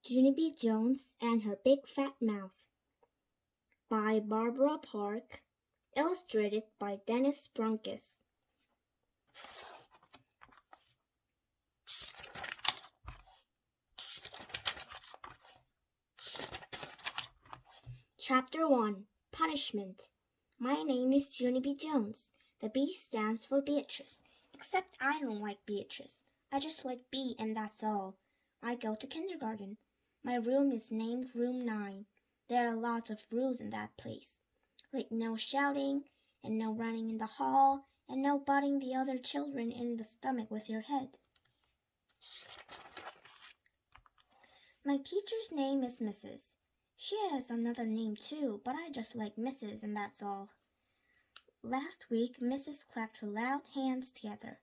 Junie Jones and Her Big Fat Mouth by Barbara Park, illustrated by Dennis Brunkis. Chapter 1. Punishment. My name is Junie Jones. The B stands for Beatrice, except I don't like Beatrice. I just like B and that's all. I go to kindergarten. My room is named Room 9. There are lots of rules in that place, like no shouting, and no running in the hall, and no butting the other children in the stomach with your head. My teacher's name is Mrs. She has another name too, but I just like Mrs. and that's all. Last week, Mrs. clapped her loud hands together.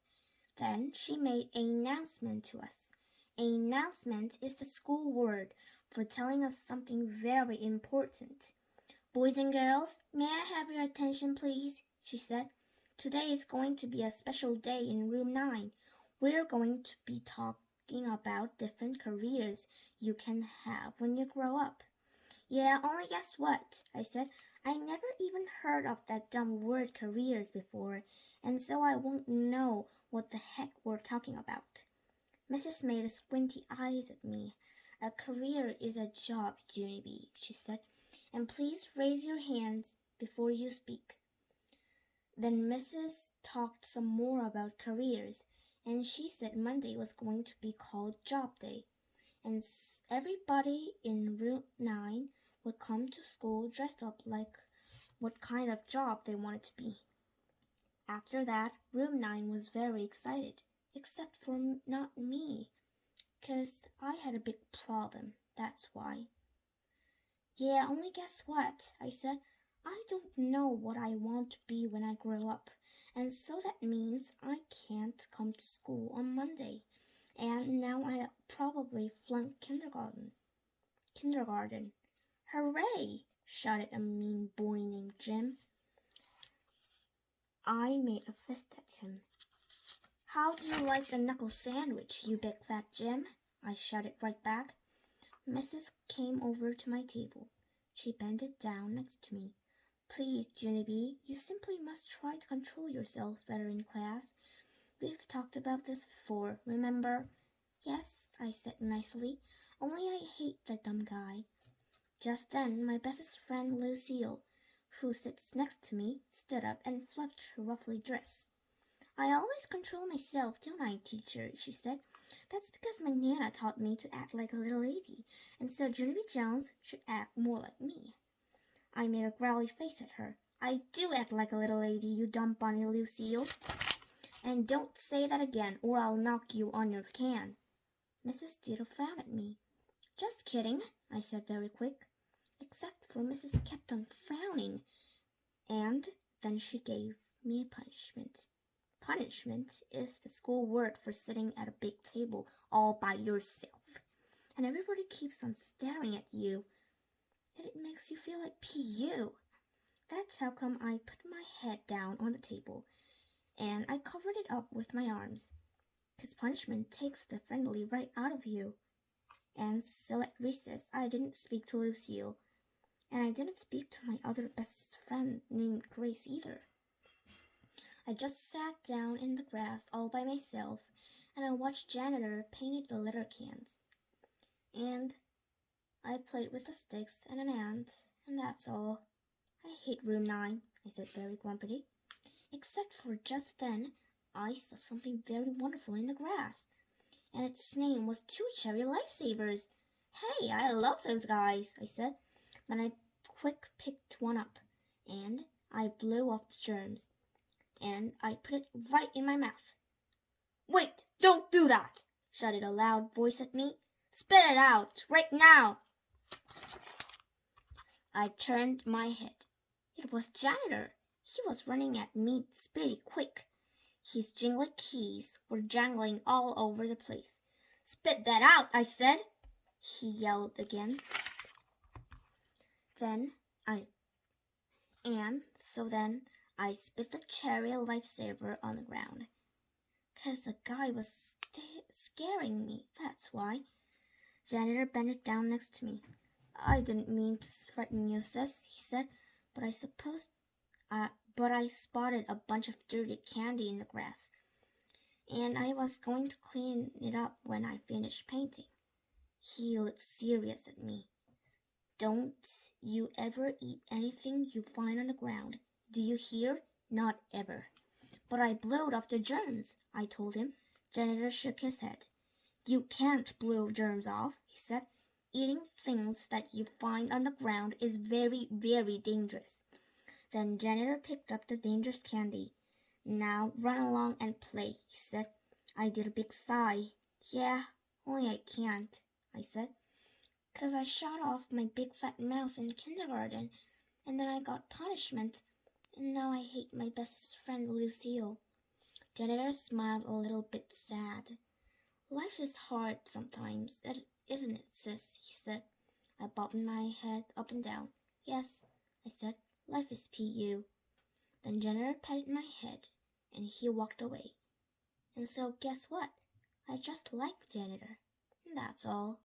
Then she made an announcement to us. An announcement is the school word for telling us something very important. Boys and girls, may I have your attention, please? She said. Today is going to be a special day in Room 9. We're going to be talking about different careers you can have when you grow up. Yeah, only guess what? I said. I never even heard of that dumb word careers before, and so I won't know what the heck we're talking about. Mrs. made squinty eyes at me. A career is a job, Junie, she said, and please raise your hands before you speak. Then Mrs. talked some more about careers, and she said Monday was going to be called Job Day, and everybody in Room 9 would come to school dressed up like what kind of job they wanted to be. After that, Room 9 was very excited, except for not me, 'cause I had a big problem, that's why. Yeah, only guess what? I said. I don't know what I want to be when I grow up, and so that means I can't come to school on Monday, and now I'll probably flunk kindergarten. Hooray! Shouted a mean boy named Jim. I made a fist at him. How do you like a knuckle sandwich, you big fat Jim? I shouted right back. Mrs. came over to my table. She bent it down next to me. Please, Junie, you simply must try to control yourself better in class. We've talked about this before, remember? Yes, I said nicely, only I hate that dumb guy. Just then, my bestest friend Lucille, who sits next to me, stood up and fluffed her ruffly dress. I always control myself, don't I, teacher? She said. That's because my Nana taught me to act like a little lady, and so Junie Jones should act more like me. I made a growly face at her. I do act like a little lady, you dumb bunny, Lucille. And don't say that again, or I'll knock you on your can. Mrs. Diddle frowned at me. Just kidding, I said very quick, except for Mrs. kept on frowning, and then she gave me a punishment. Punishment is the school word for sitting at a big table all by yourself, and everybody keeps on staring at you, and it makes you feel like P.U. That's how come I put my head down on the table, and I covered it up with my arms, 'cause punishment takes the friendly right out of you. And so at recess I didn't speak to Lucille, and I didn't speak to my other best friend named Grace either. I just sat down in the grass all by myself, and I watched janitor painted the litter cans. And I played with the sticks and an ant, and that's all. I hate Room 9, I said very grumpily. Except for just then, I saw something very wonderful in the grass, and its name was Two Cherry Lifesavers. Hey, I love those guys, I said. Then I quick picked one up, and I blew off the germs, and I put it right in my mouth. Wait, don't do that, shouted a loud voice at me. Spit it out, right now. I turned my head. It was Janitor. He was running at me spitty quick. His jingly keys were jangling all over the place. Spit that out, I said, he yelled again. Then I spit the cherry lifesaver on the ground. 'Cause the guy was scaring me, that's why. Janitor bent down next to me. I didn't mean to threaten you, sis, he said, but I spotted a bunch of dirty candy in the grass, and I was going to clean it up when I finished painting. He looked serious at me. Don't you ever eat anything you find on the ground. Do you hear? Not ever. But I blowed off the germs, I told him. Janitor shook his head. You can't blow germs off, he said. Eating things that you find on the ground is very, very dangerous. Then Janitor picked up the dangerous candy. Now run along and play, he said. I did a big sigh. Yeah, only I can't, I said. 'Cause I shot off my big fat mouth in kindergarten, and then I got punishment, and now I hate my best friend Lucille. Janitor smiled a little bit sad. Life is hard sometimes, isn't it, sis? He said. I bobbed my head up and down. Yes, I said. Life is PU. Then Janitor patted my head, and he walked away. And so guess what? I just like Janitor. That's all.